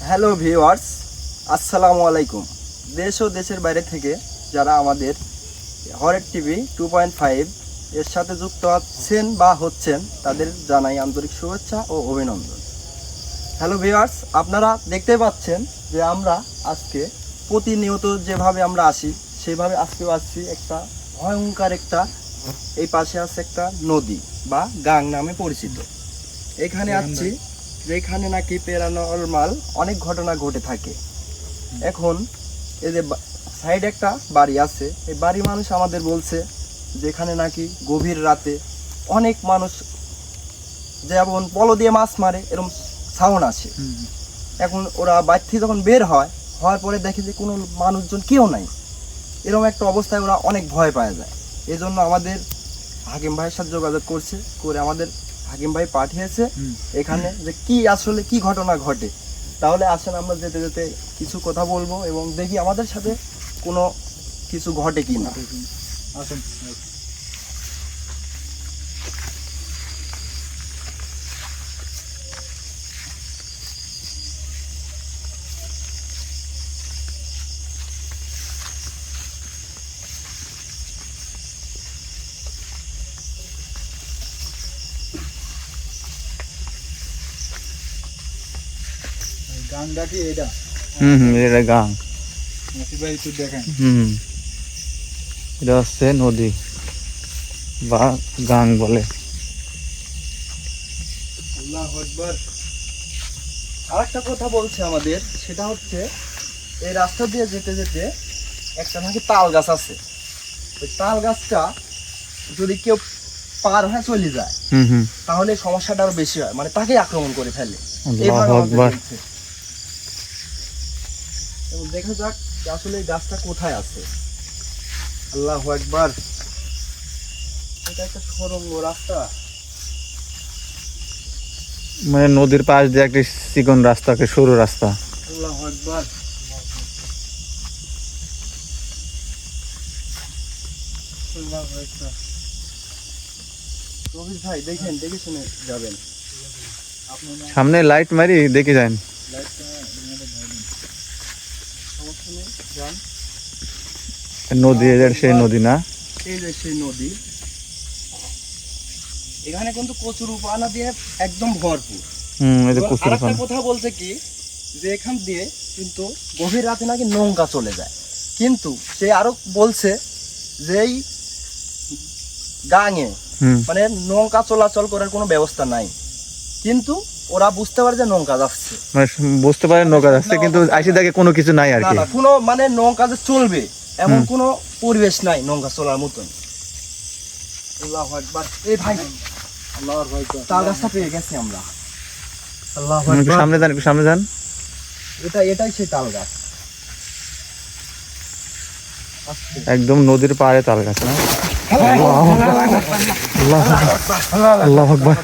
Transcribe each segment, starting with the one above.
Hello viewers, আসসালামু আলাইকুম। দেশ ও দেশের বাইরে থেকে যারা আমাদের হরের টিভি 2.5 এর সাথে যুক্ত আছেন বা হচ্ছেন তাদের জানাই আন্তরিক শুভেচ্ছা ও অভিনন্দন। হ্যালো ভিউয়ার্স, আপনারা দেখতে পাচ্ছেন যে আমরা আজকে প্রতিনিয়ত যেভাবে আমরা আসি সেভাবে আজকেও আসছি একটা ভয়ঙ্কর একটা, এই পাশে আছে একটা নদী বা গাং নামে পরিচিত। এখানে আসছি যেখানে নাকি প্যারানরমাল অনেক ঘটনা ঘটে থাকে। এখন এই যে সাইডে একটা বাড়ি আছে, এই বাড়ির মানুষ আমাদের বলছে যেখানে নাকি গভীর রাতে অনেক মানুষ যেমন পলো দিয়ে মাছ মারে এরকম সাউন্ড আসে। এখন ওরা বাইরে থেকে যখন বের হওয়ার পরে দেখে যে কোনো মানুষজন কেউ নাই, এরকম একটা অবস্থায় ওরা অনেক ভয় পাওয়া যায়। এই জন্য আমাদের হাকিম ভাইয়ের সাথে যোগাযোগ করে আমাদের হাকিম ভাই পাঠিয়েছে এখানে যে কি আসলে কি ঘটনা ঘটে। তাহলে আসেন আমরা যেতে যেতে কিছু কথা বলবো এবং দেখি আমাদের সাথে কোনো কিছু ঘটে কি না। আসেন। গাংটা কি এটা? এটা গাং। ভাই একটু দেখেন। এটা হচ্ছে নদী বা গাং বলে। আল্লাহু আকবার। আরেকটা কথা বলছে আমাদের, সেটা হচ্ছে এই রাস্তা দিয়ে যেতে যেতে একটা নাকি তাল গাছ আছে। ওই তাল গাছটা যদি কেউ পার হয়ে চলে যায় তাহলে সমস্যাটা আরো বেশি হয়, মানে তাকে আক্রমণ করে ফেলে। আল্লাহু আকবার। এবং দেখা যাক যে আসলে এই গাছটা কোথায় আছে। আল্লাহু আকবার। এটা একটা সুড়ঙ্গ রাস্তা। মানে নদীর পাশ দিয়ে একটা চিকন রাস্তা, একটা সরু রাস্তা। আল্লাহু আকবার। আল্লাহু আকবার। রবিশ ভাই দেখেন, দেখে শুনে যাবেন। সামনে লাইট মারি দেখে যান। নদী, সেই নদী না? এই যে সেই নদী। এখানে কিন্তু কচুর উপানা দিয়ে একদম ভরপুর। আরেকটা কথা বলছে কি যে এখান দিয়ে কিন্তু গভীর রাতে নাকি নৌকা চলে যায়, কিন্তু সে আরো বলছে যে এই গাঙে মানে নৌকা চলাচল করার কোনো ব্যবস্থা নাই, কিন্তু ওরা বুঝতে পারে যে নৌকা যাচ্ছে, মানে বুঝতে পারে নৌকা যাচ্ছে, কিন্তু আইসি দেখে কোনো কিছু নাই আর কি। কোনো মানে নৌকা যে চলবে এমন কোনো পরিবেশ নাই নৌকা চলার মতন। আল্লাহু আকবার। এই ভাই আল্লাহু আকবার, তাল গাছটা পেয়ে গেছি আমরা। আল্লাহু আকবার। সামনে যান, সামনে যান। এটাই সেই তাল গাছ, একদম নদীর পাড়ে তাল গাছ না? আল্লাহু আকবার।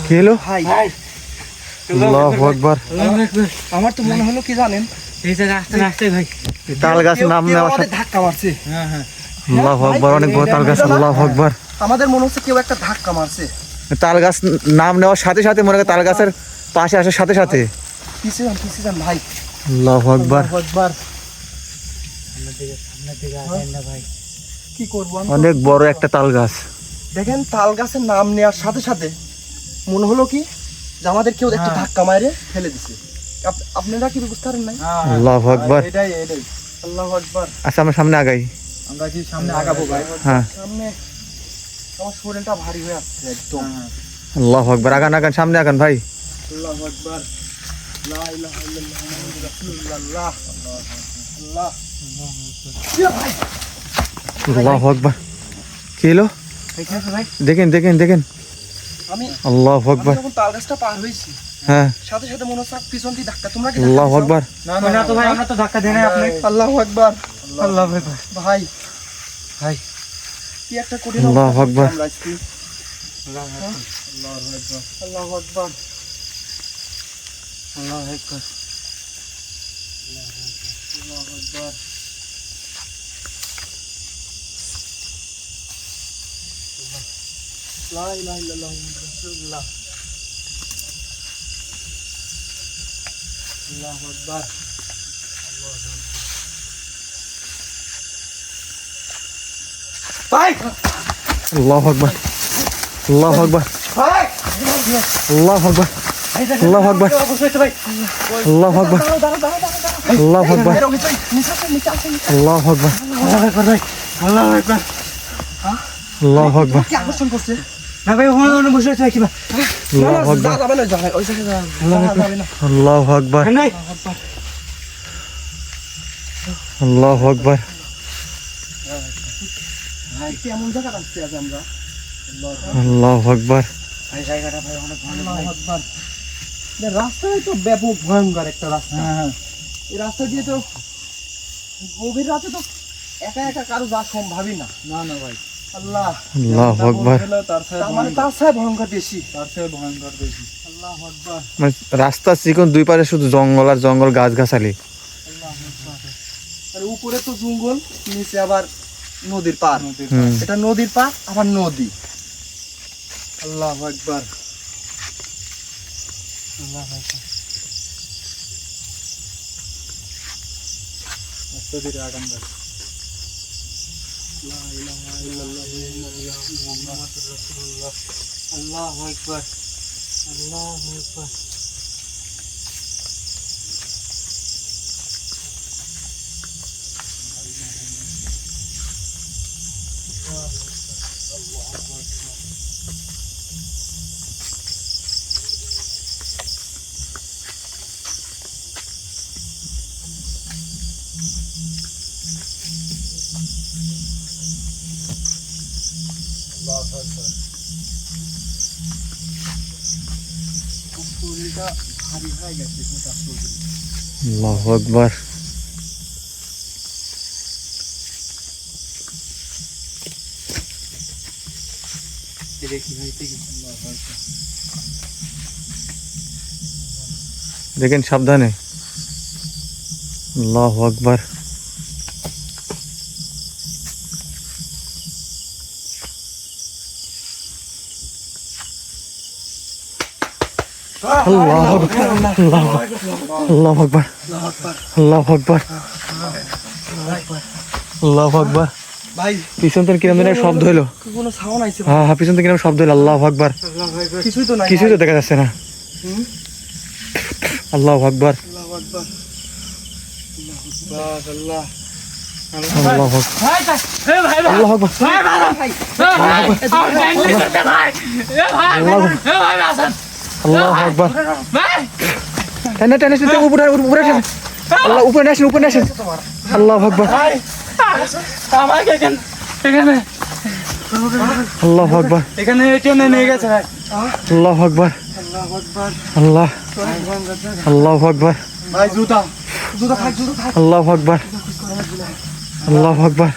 কি হলো? আল্লাহু আকবার। আমার তো মনে হলো কি জানেন, এই যে রাস্তা রাস্তায় ভাই তাল গাছ নাম নেওয়ার সাথে ধাক্কা মারছে। আল্লাহু আকবার, অনেক বড় তাল গাছ। আল্লাহু আকবার। আমাদের মনে হচ্ছে কেউ একটা ধাক্কা মারছে। তাল গাছ নাম নেওয়ার সাথে সাথে মনে হয় তাল গাছের পাশে আসার সাথে সাথে পিছে যান ভাই। আল্লাহু আকবার। ভাই কি করবো, অনেক বড় একটা তাল গাছ। দেখেন তাল গাছের নাম নেওয়ার সাথে সাথে মনে হলো কি যে আমাদের কেউ একটা ধাক্কা মারে ফেলে দিছে। আপনারা কি বুঝতে পারেন নাই? আল্লাহু আকবার। এটাই আল্লাহু আকবার। আচ্ছা আমরা সামনে আগাই। আমরা কি সামনে আগাবো ভাই? হ্যাঁ, সামনে আমার শরীরটা ভারী হয়ে আসছে একদম। আল্লাহু আকবার। আগান আগান, সামনে আগান ভাই। আল্লাহু আকবার। লা ইলাহা ইল্লাল্লাহ মুহাম্মাদুর রাসূলুল্লাহ। আল্লাহ। ইয়া ভাই। আল্লাহু আকবার। কি হলো? দেখেন ভাই, দেখেন দেখেন দেখেন। আমি আল্লাহু আকবার। যখন তাল গাছটা পার হইছি হ্যাঁ, সাথে সাথে মনে হচ্ছে পিছন দিয়ে ধাক্কা। তোমরা কি আল্লাহু আকবার। না তো ভাই, আমরা তো ধাক্কা দেই না আপনি। আল্লাহু আকবার। আল্লাহু আকবার। ভাই ভাই কি একটা কঠিন আল্লাহু অবস্থা আকবার। আমরা আজকে। আল্লাহু আকবার। আল্লাহু আকবার। আল্লাহু আকবার। আল্লাহু আকবার। লা ইলাহা ইল্লাল্লাহ মুহাম্মাদুর রাসূলুল্লাহ। আল্লাহু আকবার। ভাই আল্লাহু আকবার, আল্লাহু আকবার, ভাই আল্লাহু আকবার, আল্লাহু আকবার, ভাই আল্লাহু আকবার, আল্লাহু আকবার, আল্লাহু আকবার, আল্লাহু আকবার ভাই, আল্লাহু আকবার। আল্লাহু আকবার, কি আকর্ষণ করছে? না ভাই ওখানে বসে আছে কিবা আল্লাহু আকবার, যাবে না যাবে ওই জায়গায় যাবে না আল্লাহু আকবার, নাই আল্লাহু আকবার, ভাই কেমন জায়গা রাখছি আজ আমরা আল্লাহু আকবার, ভাই জায়গাটা ভাই অনেক ভালো ভাই। আল্লাহু আকবার। এই রাস্তায় তো ব্যাপক ভয়ঙ্কর একটা রাস্তা হ্যাঁ এই রাস্তা দিয়ে তো গভীর রাতে তো একা একা কারো যাওয়া সম্ভবই না না না ভাই, আল্লাহ আল্লাহু আকবার। তার সাথে তার মানে তার সাথে ভয়ঙ্কর বেশি তার সাথে ভয়ঙ্কর বেশি। আল্লাহু আকবার মানে রাস্তা চিকন, দুই পারে শুধু জঙ্গল আর জঙ্গল, গাছগাছালি। আর উপরে তো জঙ্গল, নিচে আবার নদীর পার। নদীর হুম। এটা নদীর পার আবার নদী। আল্লাহু আকবার আল্লাহু আকবার। আস্তে ধীরে আগান ভাই। লা ইলাহা ইল্লাল্লাহ মুহাম্মাদুর রাসূলুল্লাহ। আল্লাহু আকবার, আল্লাহু আকবার। শরীরটা ভারী হয়ে গেছে মোটা শরীর। আল্লাহু আকবার, দেখি ভাই দেখি। আল্লাহু আকবার। দেখেন সাবধানে। আল্লাহু আকবার, আল্লাহু আকবার, আল্লাহু আকবার, আল্লাহু আকবার, আল্লাহু আকবার। ভাই পিছন থেকে কিরম যেন শব্দ হইলো। কোনো সাউন্ড আইছে হ্যাঁ হ্যাঁ, পিছন থেকে কিরম শব্দ হইলো। আল্লাহু আকবার, আল্লাহু আকবার। কিছুই তো নাই কিছুই তো দেখা যাচ্ছে না। হুম? আল্লাহু আকবার, আল্লাহু আকবার বাস আল্লাহ। আল্লাহু আকবার, ভাই ভাই এ ভাই ভাই আল্লাহু আকবার, ভাই ভাই ভাই আমার ফ্যামিলি করতে ভাই এ ভাই এ ভাই আসান আল্লাহু আকবার। ভাই টেনে টেনে টেনে উপরে উপরে আসেন। আল্লাহ উপরে আসেন, উপরে আসেন। আল্লাহু আকবার, ভাই আমাকে এখানে আল্লাহু আকবার, এখানে টেনে নিয়ে গেছে ভাই। আল্লাহু আকবার, আল্লাহু আকবার আল্লাহ, আল্লাহু আকবার, ভাই জুতা জুতা থাক জুতা থাক আল্লাহু আকবার, আল্লাহু আকবার,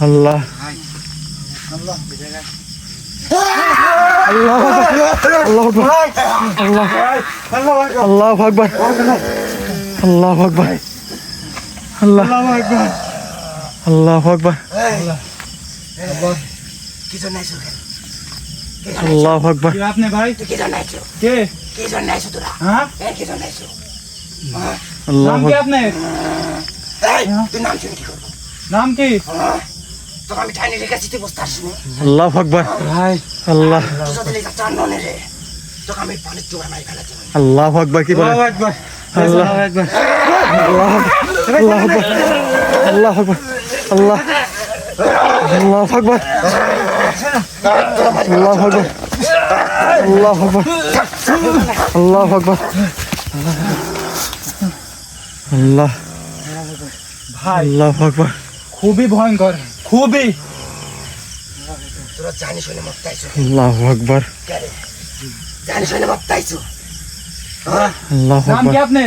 আল্লাহ, আল্লাহু আকবার, আল্লাহু আকবার, আল্লাহ, আল্লাহু আকবার, আল্লাহু আকবার, আল্লাহ, আল্লাহু আকবার, কিছু নাই সুখ আল্লাহু আকবার, কি আপনি ভাই? কিছু নাই সুখ কে? কিছু নাই সুখ তোরা হ্যাঁ? কিছু নাই সুখ আল্লাহু নাম কি আকবার, আপনি? এই তুই নাম শুনে কি করবো নাম কি? তোকে আমি ঠাইনে রেখেছি তুই বুঝতে পারছিস না আল্লাহু আকবার, ভাই আল্লাহ, তুই যদি লেখা চান ননে রে তোকে আমি পানির জোড়া মাই ফেলাতে আল্লাহু আকবার। কি বলেন? আল্লাহু আকবার, আল্লাহ। আল্লাহু আকবার। আল্লাহু আকবার, আল্লাহু আকবার, আল্লাহ, আল্লাহু আকবার, আল্লাহু আকবার, আল্লাহু আকবার, আল্লাহু আকবার, আল্লাহ, ভাই আল্লাহু আকবার, খুবই ভয়ঙ্কর, খুবই। তোরা জানি শুনে মত তাইছো আল্লাহু আকবার, জানি শুনে মত তাইছো আল্লাহু নাম কি আকবার, আপনি?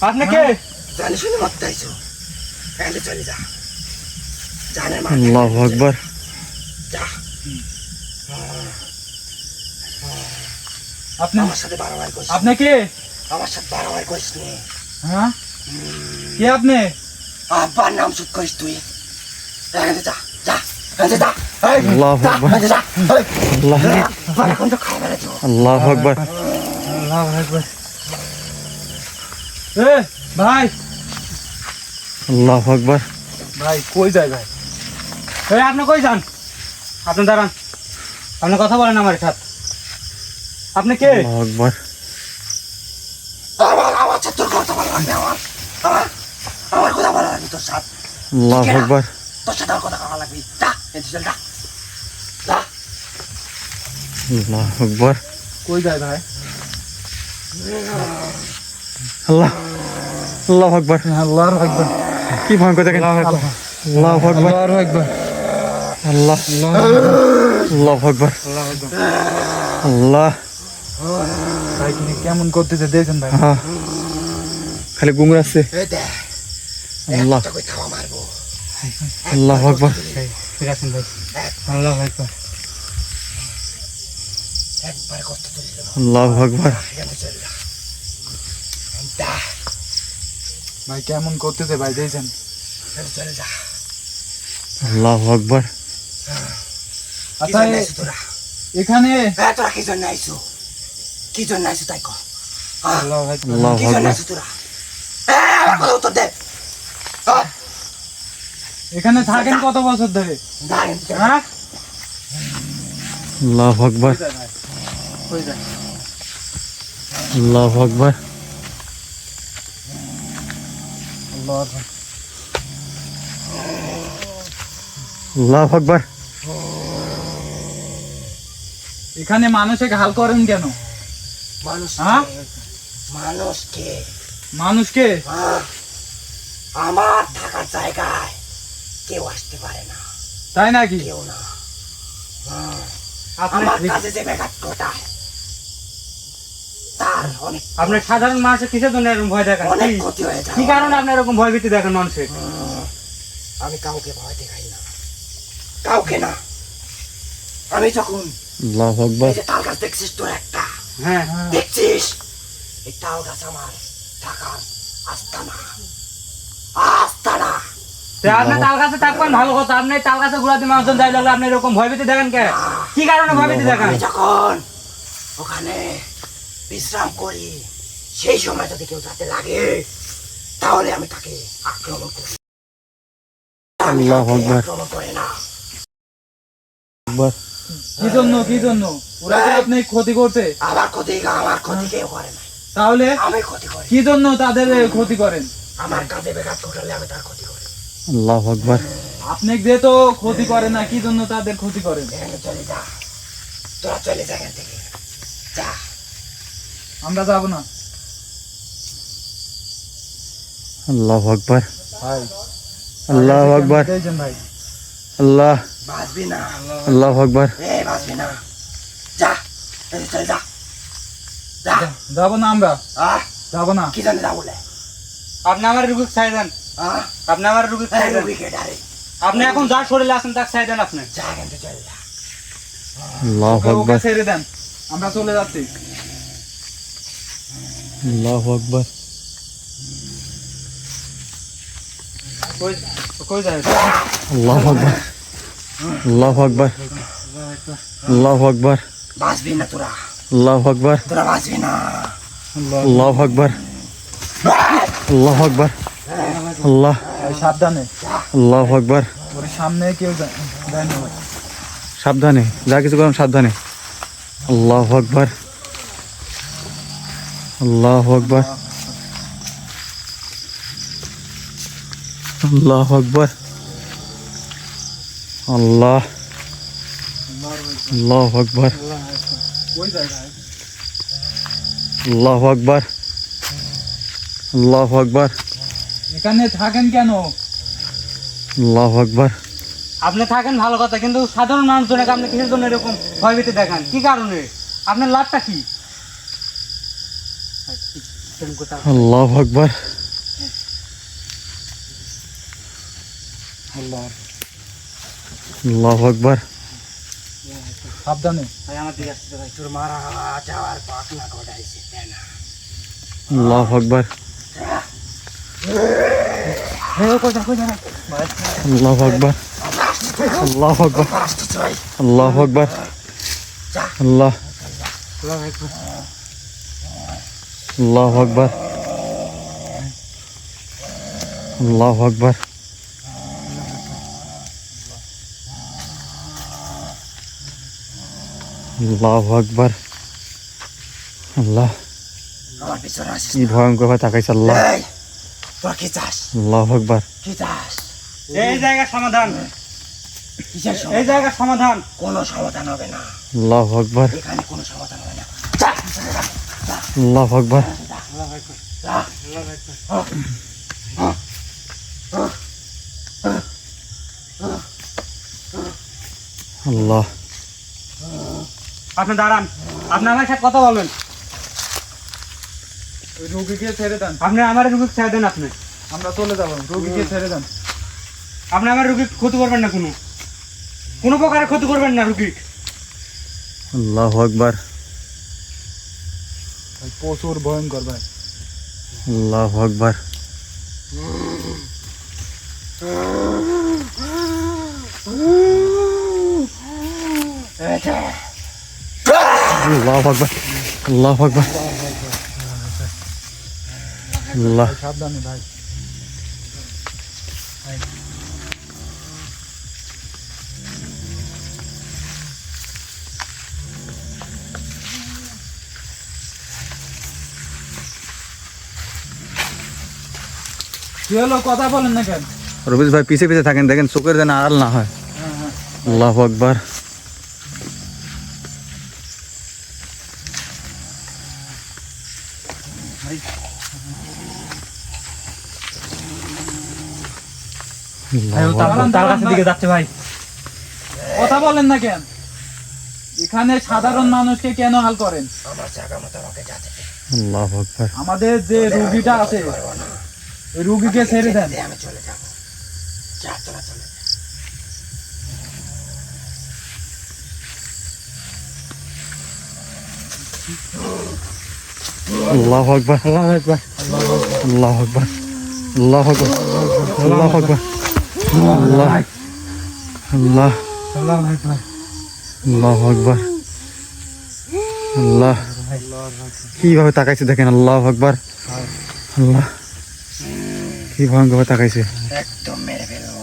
আপনি কে? জানি শুনে মত তাইছো এলে চলে যা জানের মা আল্লাহু আকবার, যা আপনি আমার সাথে বাড়াবাড়ি করিস আপনি কে? আমার সাথে বাড়াবাড়ি করিস নি হ্যাঁ? কে আপনি? আব্বার নাম শুট করিস তুই এখানে যা যা এখানে যা এই, আল্লাহু যা, আকবার, এখানে যা এই, আল্লাহ, আমার এখন তো খাওয়া মেরে দিও আল্লাহু আকবার, আল্লাহু আকবার, এ ভাই আল্লাহু আকবার। ভাই কই যায় ভাই? এই আপনি কই যান? আপনি দাঁড়ান, আপনি কথা বলেন আমার সাথে। আপনি কে? আল্লাহু আকবার। আমার সাথে তোর কথা বলা লাগবে, আমার কথা বলা লাগবে তোর সাথে, আল্লাহু আকবার। তোর সাথে আমার কথা বলা লাগবে। যা এদিকে চল, যা যা। আল্লাহু আকবার। কই যায় ভাই? আল্লাহ আল্লাহু আকবার। আল্লাহু আকবার। কি ভয়ঙ্কর দেখেন। আল্লাহু আকবার। আল্লাহু আকবার। আল্লাহ আল্লাহু আকবার। আল্লাহ। ভাই কিনে কেমন করতেছে দেখেন ভাই। হ্যাঁ খালি গুমরাচ্ছে। এই দেখ, আল্লাহ তোকে খাওয়া মারবো। আল্লাহু আকবার। ঠিক আছেন ভাই। আল্লাহু আকবার। একবার কষ্ট তুলে দেবো, আল্লাহু আকবার। এখানে চল যা। যা, ভাই কেমন করতেছে ভাই দেখেন। এখানে চলে যা। আল্লাহু আকবার। কি জন্য আইছো তোরা? এখানে হ্যাঁ, তোরা কি জন্য আইছো? কি জন্য আইছো তাই কর। আল্লাহু আকবার। আল্লাহু কি জন্য আকবার। আইছো তোরা? হ্যাঁ, আমার কথা উত্তর দে। এখানে থাকেন কত বছর ধরে? যা, এখানে চল। হ্যাঁ? আল্লাহু আকবার। কই যায়? আল্লাহু আকবার। আল্লাহু আকবার। আল্লাহু আকবার। এখানে মানুষে ঘাল করেন কেন? মানুষ হ্যাঁ? মানুষকে মানুষকে? আমার থাকার জায়গায় কেউ আসতে পারে না, তাই নাকি? কেউ না। আপনার আমার কাছে যে ব্যাঘাত ঘটায় তার অনেক আপনার সাধারণ মানুষের কিসের জন্য এরকম ভয় দেখান? অনেক কি- ক্ষতি হয়ে যায়। কি কারণে আপনি এরকম ভয় ভীতি দেখেন মানুষের? আমি কাউকে ভয় দেখাই না, কাউকে না। আমি যখন আল্লাহু আকবার। এই যে তাল গাছ দেখছিস তোর একটা, হ্যাঁ দেখছিস এই তাল গাছ আমার থাকার আস্তানা, আস্তানা। তো আপনি তাল গাছে থাকবেন ভালো কথা, আপনি এই তাল গাছে ঘুরাতে মানুষজন যাই লাগলে আপনি এরকম ভয় ভীতি দেখেন কে? কি কারণে ভয় ভীতি দেখান? আমি যখন ওখানে বিশ্রাম করি সেই সময় যদি কেউ যাতে লাগে তাহলে আমি তাকে আক্রমণ করি। আমি আল্লাহু কাউকে আকবার। আক্রমণ করি না। আকবার। কি জন্য কি জন্য ওরা কি আপনি ক্ষতি করতে? আমার ক্ষতি কেউ করে না, তাহলে আমি ক্ষতি করি। কি জন্য তাদের ক্ষতি করেন? আমার কাজে ব্যাঘাত ঘটালে আমি তার ক্ষতি করি। আল্লাহু আকবার। আপনি যে তো ক্ষতি করে না, কি জন্য তাদের ক্ষতি করেন? এখানে চলে যা, তোরা চলে যা এখান থেকে, যা। আমরা যাব না আল্লাহু আকবার। ভাই। আল্লাহু আকবার। দেখছেন ভাই, আল্লাহ বাঁচবি না, আল্লাহু আকবার। বাঁচবি না, যা এখানে চলে যা, যা। যাব না আমরা, আহ, যাব না। কি জানি যা বলে। আপনি আমার রুগী ছাই দেন, আপনি আমার রুগী ছাই দেন। আপনি এখন যা শরীরে আছেন তাকে ছাই দেন। আপনি যা এখান থেকে চলে যা। আল্লাহু ওকে আকবার। ছেড়ে দেন, আমরা চলে যাচ্ছি। আল্লাহু আকবার। কই কই যায়? আল্লাহু আকবার। আল্লাহু আকবার। আল্লাহু আকবার। বাঁচবি না তোরা, আল্লাহু আকবার। তোরা বাঁচবি না। আল্লাহু আকবার। আল্লাহু আকবার। আল্লাহ ভাই সাবধানে, আল্লাহু আকবার। ওর সামনে কেউ যায় না ভাই। সাবধানে যা কিছু করেন সাবধানে। আল্লাহু আকবার। আল্লাহু আকবার। আল্লাহু আকবার। আল্লাহ আল্লাহু আকবার। কই যায় ভাই? আল্লাহু আকবার। আল্লাহু আকবার। এখানে থাকেন কেন? আল্লাহু আকবার। আপনি থাকেন ভালো কথা, কিন্তু সাধারণ মানুষজনকে আপনি কিসের জন্য এরকম ভয়ভীতি দেখান? কি কারণে? আপনার লাভটা কি? আল্লাহু আকবার। আল্লাহু আকবার। সাবধানে ভাই, আমার দিকে আসতে ভাই। তোর মারা যাওয়ার পাকনা ঘটাইছে তাই না? আল্লাহু আকবার। আল্লাহু আকবার। আল্লাহু আকবার। আসতেছে ভাই, আল্লাহু আকবার। আল্লাহ আল্লাহু আকবার। আল্লাহু আকবার আল্লাহু আকবার আল্লাহ আমার পিছনে আসিস কি ভয়ঙ্কর ভাবে তাকাইছে আল্লাহ এই তোর কি চাস আল্লাহু আকবার কি চাস এই জায়গার সমাধান, কিসের এই সমাধান? জায়গার সমাধান। কোনো সমাধান হবে না, আল্লাহু আকবার এখানে কোনো সমাধান হবে না। যা, আল্লাহু আকবার যা। আল্লাহ আপনি দাঁড়ান, আপনি আমার সাথে কথা বলবেন। রোগীকে ছেড়ে দেন, আপনি আমার রুগীকে ছেড়ে দেন। আপনি আমরা চলে যাবো, রোগীকে ছেড়ে দেন। আপনি আমার রুগীর ক্ষতি করবেন না, কোনো প্রকারের ক্ষতি করবেন না রুগী। আল্লাহু আকবার ভাই প্রচুর ভয়ঙ্কর ভাই। আল্লাহু আকবার আল্লাহু আকবার আল্লাহু আকবার আল্লাহ সাবধানে ভাই। কি হলো, কথা বলেন না কেন? রবিশ ভাই পিছে পিছে থাকেন, দেখেন চোখের যেন আড়াল না হয়। আল্লাহু আকবার ভাই, ও তার কাছে দিকে যাচ্ছে ভাই। কথা বলেন না কেন? এখানে সাধারণ মানুষকে কেন হাল করেন? আমার জায়গা মতো আমাকে যেতে দে। আল্লাহু আকবার আমাদের যে রুগীটা আছে ওই রুগীকে ছেড়ে দেন। দে, আমি চলে যাবো। যা, তোরা চলে যা। আল্লাহু আকবার আল্লাহু আকবার আল্লাহু আকবার আল্লাহু আকবার আল্লাহু আকবার আল্লাহ আল্লাহ আল্লাহু আকবার আল্লাহ কিভাবে তাকাইছে দেখেন। আল্লাহু আকবার আল্লাহ কি ভয়ঙ্কর ভাবে তাকাইছে। একদম মেরে ফেলবো,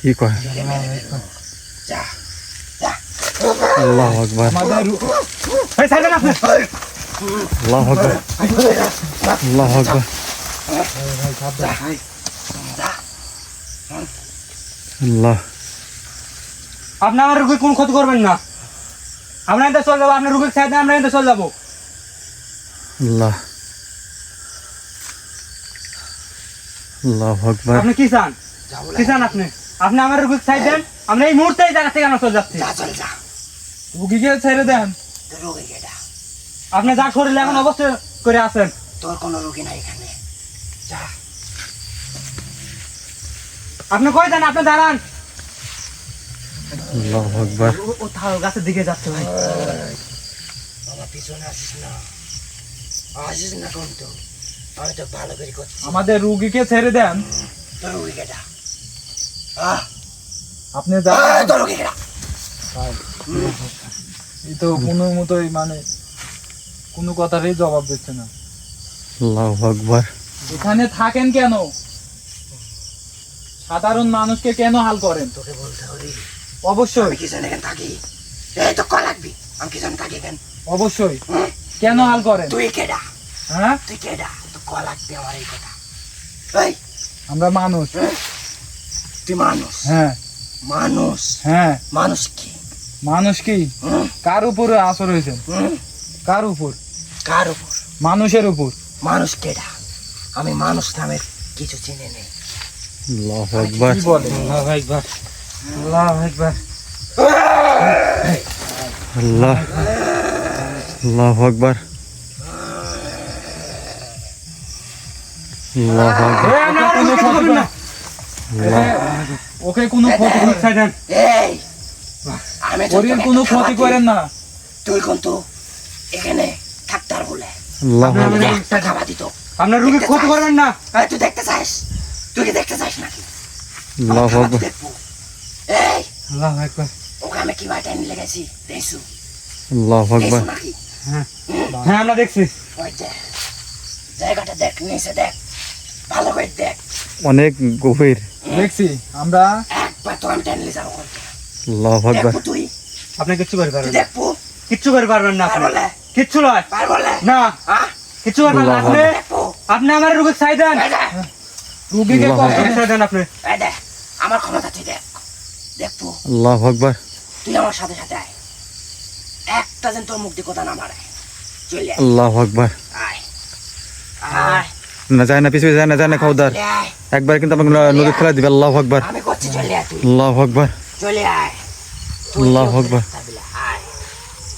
কি কয় মেরে ফেলবো। যা, আল্লাহু আকবার আমাদের ভাই, ছাড়বেন আপনি। আল্লাহু আকবার আল্লাহু আকবার আল্লাহ আপনি আমার রুগীর কোনো ক্ষতি করবেন না। আমরা এতে চলে যাবো, আপনার রুগীর ছেড়ে দেন, আমরা এতে চলে যাবো। আল্লাহ আল্লাহু আকবার আপনি কি চান? যা বলে। কি চান আপনি? আপনি আমার রুগীর ছেড়ে দেন, আমরা এই মুহূর্তে এই জায়গা থেকে আমরা চলে যাচ্ছি। যা, চল যা। রুগীকে ছেড়ে দেন। তোর রোগী কেডা? আপনি যা শরীরে এখন অবস্থা করে আছেন। তোর কোনো রোগী নাই এখানে। যা। আপনি কই যান? আপনি দাঁড়ান। আল্লাহু আকবার ও তাল গাছের দিকে যাচ্ছে ভাই। আমার পিছনে আসিস না, আসিস না কিন্তু। আমি তো ভালো করে করছি। আমাদের রুগীকে ছেড়ে দেন। তোর রোগী কেডা? আপনি যান। তোর রোগী কেডা? এই তো কোনো মতোই মানে কোনো কথারই জবাব দিচ্ছে না। আল্লাহু আকবার এখানে থাকেন কেন? সাধারণ মানুষকে কেন হাল করেন? তোকে বলতে হবে। অবশ্যই আমি কি জানি এখানে থাকি? এই তো কল লাগবি। আমি কি জানি থাকি এখানে? অবশ্যই হুম? কেন হাল করেন? তুই কেডা? হ্যাঁ, তুই কেডা? তো কল লাগবি আমার এই কথা। এই, আমরা মানুষ। তুই মানুষ? হ্যাঁ মানুষ? হ্যাঁ, মানুষ কি? মানুষ কি? হুম? কার উপরে আসর হয়েছে? হুম? কার উপর? কার উপর? মানুষের উপর। মানুষ কেডা? আমি মানুষ নামের কিছু চিনি নেই। আল্লাহু আকবার কি বলে? আল্লাহু আকবার, আল্লাহু আকবার। আল্লাহ আল্লাহু আকবার আল্লাহু আকবার এই, আপনি আমার রুগীর ক্ষতি করবেন না। ওকে কোনো ক্ষতি রুগীর ছেড়ে দেন। এই, আমি তো শরীর তোকে কোনো একটা ক্ষতি খাবার করেন দিই। না। তুই কিন্তু এখানে থাকতার বলে আল্লাহু আপনি আকবার আমার- একটা খাবার দিত। আপনার রুগীর ক্ষতি করবেন না। তুই দেখতে চাস? তুই কি দেখতে চাস নাকি? আল্লাহু খাবার আকবার দেখবো। এই, আল্লাহু আকবার। ওকে আমি কি বাটা এনে লেগেছি দেখছু? আল্লাহু আকবার দেখছু নাকি? হ্যাঁ, আমরা দেখছি। ওই দেখ, জায়গাটা দেখ, নিচে দেখ, ভালো করে দেখ। অনেক গভীর। দেখছি আমরা। আল্লাহু আকবার। আপনি কিচ্ছু করে পারবেন না, কিচ্ছু করে পারবেন না, আপনি কিচ্ছু নয় না, কিচ্ছু করবেন না আপনি। আপনি আমার রুগীর ছাই দেন, রুগীকে আল্লাহু কষ্ট রুগীর ছাই দেন আপনি। আমার ক্ষমতা তুই দেখ, দেখবো আল্লাহু আকবার। তুই আমার সাথে সাথে আয়, একটা যেন তোর মুখ দিয়ে কথা না মারে, চলে আয়, আল্লাহু আকবার। আয় আয়, না যায় না, পিছনে যায় না খবরদার। চলে আয়, একবার কিন্তু আমাকে নদী ফেলা দিবে। আল্লাহু আকবার। আমি করছি, চলে আয় তুই, আল্লাহু আকবার। চলে আয়, তুই আল্লাহু কেউ আকবার। করতে পারবি না, আয়,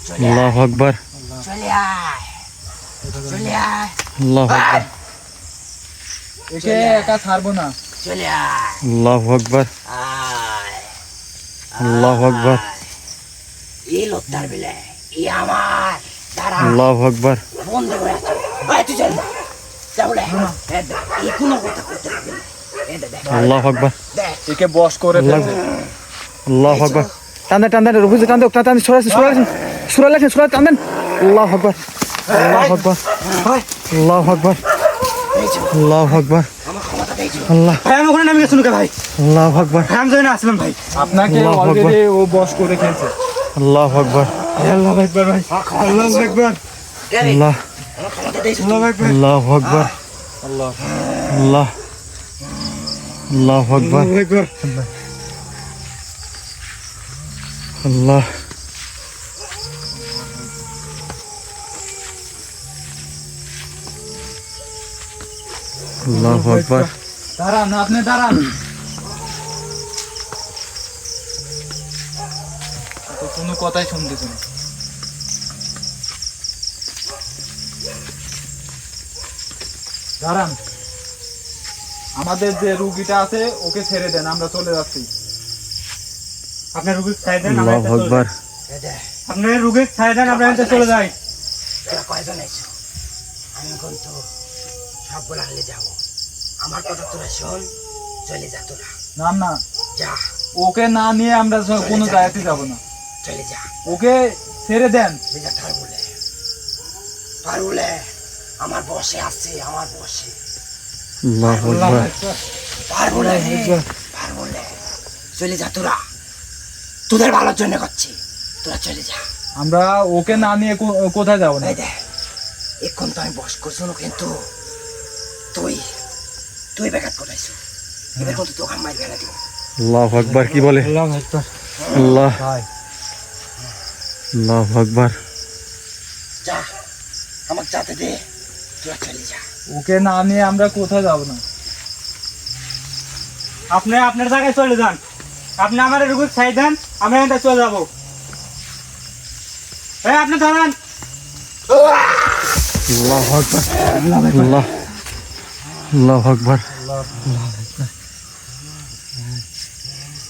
চলে আয়, আল্লাহু আকবার। চলে আয়, চলে আয়, আল্লাহু আকবার। একে একা ছাড়বো না। চলে আয়, আল্লাহু আকবার। আয়, আল্লাহু আকবার। আয়। এই লোকটার বেলে এই আমার দাঁড়া আল্লাহু আকবার। বন্ধ করে আছে, আয় তুই চল যা বলে, এই কোনো কথা করতে পারবি না, এই দেখ আল্লাহু আকবার। দেখ, একে বশ করে ফেলছে। আল্লাহু আকবার। টান দেন রুকুতে টান দেন, টান সরালেন টান দেন। আল্লাহু আকবার। আল্লাহু আকবার। আল্লাহু আকবার। দেখছো আল্লাহু আকবার। আমার ক্ষমতা দেখছো, আল্লাহ ভাই আমি ওখানে নামে গেছি নুকে ভাই, আল্লাহু আকবার। ভাই আমি জানি না আসলাম ভাই। আপনাকে আল্লাহু আকবার। অলরেডি ও বশ করে ফেলছে। আল্লাহু আকবার। আল্লাহু আকবার ভাই, আল্লাহু আকবার, আল্লাহ আমার ক্ষমতা দেখছো, আল্লাহু আকবার। আল্লাহ। আল্লাহ আল্লাহু আকবার। আল্লাহ আল্লাহু আকবার। দাঁড়ান, আপনি দাঁড়ান। তো কোনো কথাই শুনতেছে না। দাঁড়ান, আমাদের যে রুগীটা আছে ওকে ছেড়ে দেন, আমরা চলে যাচ্ছি। আপনার রুগীর ছাই দেন, আমরা আল্লাহু এখানে চলে আকবার। যাই। এই দেখ আপনার রুগীর ছাই দেন, আমরা এখানে চলে যাই। তোরা কয়জন আইছো, আমি কিন্তু সব বলালে যাবো, আমার কথা তোরা শোন, চলে যা তোরা, না না, যা ওকে না নিয়ে আমরা কোনো জায়গাতে যাব না। চলে যা, ওকে ছেড়ে দেন। চলে যা, তার বলে আমার বসে আছে, আমার বসে আল্লাহু আকবার। পারবো না চলে যা তোরা, তোদের ভালোর জন্য করছি, তোরা চলে যা। আমরা ওকে না নিয়ে কোথায় যাব না। এই দেখ এখন তো আমি বস করছো না, কিন্তু তুই ব্যাঘাত করাইছো, এবার কিন্তু তোকে মাইর ফেলা দিব। আল্লাহু আকবার। কি বলে? আল্লাহু আকবার। আল্লাহ ভাই আল্লাহু আকবার। যা আমাকে যাতে দে, তোরা চলে যা। ওকে না নিয়ে আমরা কোথায় যাব না। আপনি আপনার জায়গায় চলে যান, আপনি আমার রুগীর ছাই দেন, আমরা এখানে চলে যাবো। এই আপনি দাঁড়ান। আল্লাহু আকবার। আল্লাহ আল্লাহু আকবার।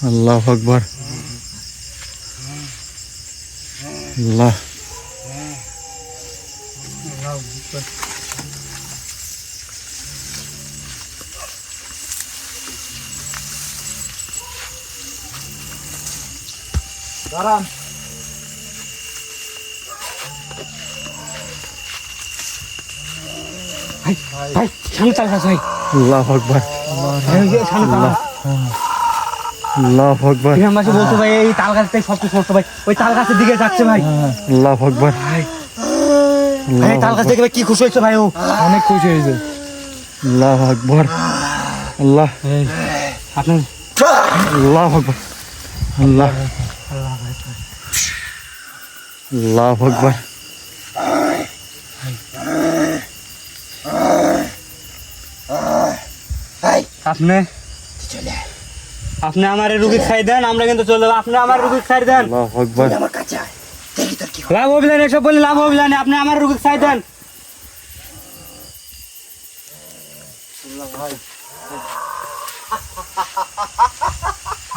আল্লাহু আকবার। আল্লাহ দাঁড়ান, ভাই সামনে চাল ভাই, আল্লাহু আকবার। সামনে চাল। আল্লাহু আকবার। গ্রামবাসী বলতো ভাই এই তাল গাছ থেকে সবচেয়ে ছোট ভাই, ওই তাল গাছের দিকে যাচ্ছে ভাই। আল্লাহু আকবার। ভাই তাল গাছ দেখে ভাই কি খুশি হয়েছে ভাই, ও অনেক খুশি হয়েছে। আল্লাহু আকবার। আল্লাহ আপনার আল্লাহু আকবার। আল্লাহ আল্লাহু আকবার। ভাই আপনি তুই চলে আয়, আপনি আমার রুগীর ছাই দেন, আমরা কিন্তু চলে যাবো। আপনি আমার রুগীর ছাই দেন, আল্লাহু আকবার। তুই আমার কাছে আয়, দেখি তোর কি হয়। লাভ অভিযান এসব বলে লাভ অভিযান, আপনি আমার রুগীর ছাই দেন।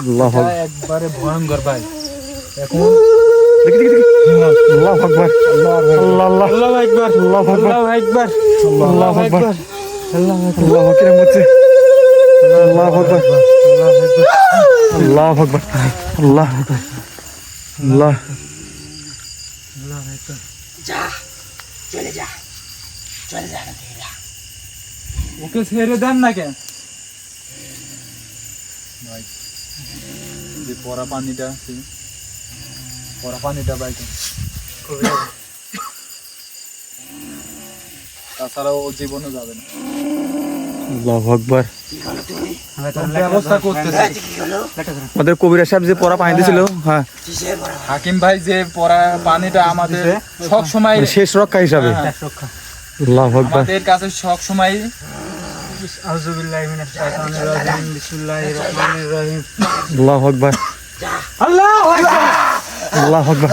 আল্লাহু এটা একবারে ভয়ঙ্কর ভাই। এখন আল্লাহু আকবার। আল্লাহ আল্লাহ আল্লাহু আকবার, আল্লাহু আকবার। আল্লাহু আকবার, আল্লাহু আকবার। আল্লাহু আকবার, আল্লাহু কিরম হচ্ছে? আল্লাহু আকবার। আল্লাহু আকবার। আল্লাহ আল্লাহ যা চলে যা, চলে যা না, ওকে ছেড়ে দেন না কেন? ভাই যে পরা পানিটা আছে, পরা পানিটা ভাই তাছাড়াও ও জীবনে যাবে না। আল্লাহু আকবার। কি হলো তুমি? ব্যবস্থা করতেছে কি হলো? আমাদের কবিরা সাহেব যে পড়া পানি দিয়েছিল, হ্যাঁ, কিসের বড়? হাকিম ভাই যে পরা পানিটা আমাদের সব সময় মানে শেষ রক্ষা হিসাবে। রক্ষা। আল্লাহু আকবার। আমাদের কাছে সব সময় আউযুবিল্লাহি মিনাশ শাইতানির রাজিম। বিসমিল্লাহির রহমানির রহিম। আল্লাহু আকবার। আল্লাহু আকবার। আল্লাহু আকবার।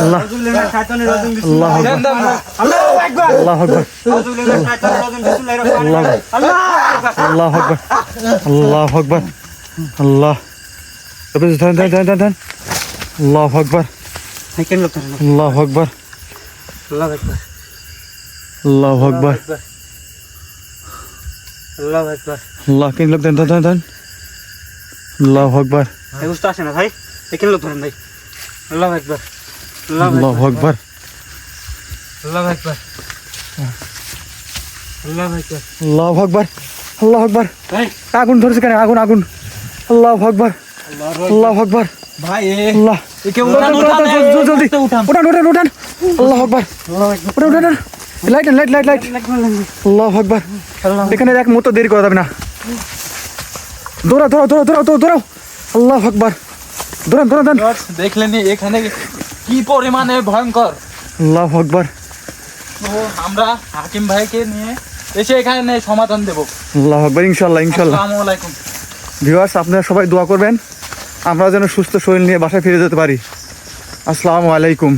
আল্লাহ, আউযুবিল্লাহি মিনাশ শাইতানির রাজিম। আল্লাহু আকবার। আল্লাহু আকবার। আল্লাহু আকবার। আউযুবিল্লাহি মিনাশ শাইতানির রাজিম। বিসমিল্লাহির রহমানির রহিম। আল্লাহু আকবার। আল্লাহু আকবার। আল্লাহু আকবার। আল্লাহ, তবে দেন। আল্লাহু আকবার। কেন লোক ধরেন? আল্লাহু আকবার। আল্লাহু আকবার। আল্লাহু আকবার। আল্লাহু আকবার। আল্লাহ, কেন লোক দেন। আল্লাহু আকবার। ভাই বুঝতে আসে না ভাই, কেন লোক ধরেন ভাই? আল্লাহু আকবার। আল্লাহু আকবার। আল্লাহু আকবার। আল্লাহু আকবার। আল্লাহু আকবার। আল্লাহু আকবার। ভাই আগুন ধরেছে কেন? আগুন। আল্লাহু আকবার। আল্লাহু আকবার। ভাই আল্লাহ, একে জলদি উঠান। আল্লাহু আকবার। উঠান। লাইট। আল্লাহু আকবার। এখানে এক মুহূর্ত দেরি করা যাবে না। দৌড়াও। আল্লাহু আকবার। দৌড়ান। দেখলেন এখানে কি পরিমাণে ভয়ঙ্কর। আল্লাহু আকবার। তো আমরা হাকিম ভাইকে নিয়ে এসে এখানে সমাধান দেবো। আল্লাহু আকবার। ইনশাআল্লাহ। আসসালামু আলাইকুম। ভিউয়ার্স, আপনারা সবাই দোয়া করবেন আমরা যেন সুস্থ শরীর নিয়ে বাসায় ফিরে যেতে পারি। আসসালামু আলাইকুম।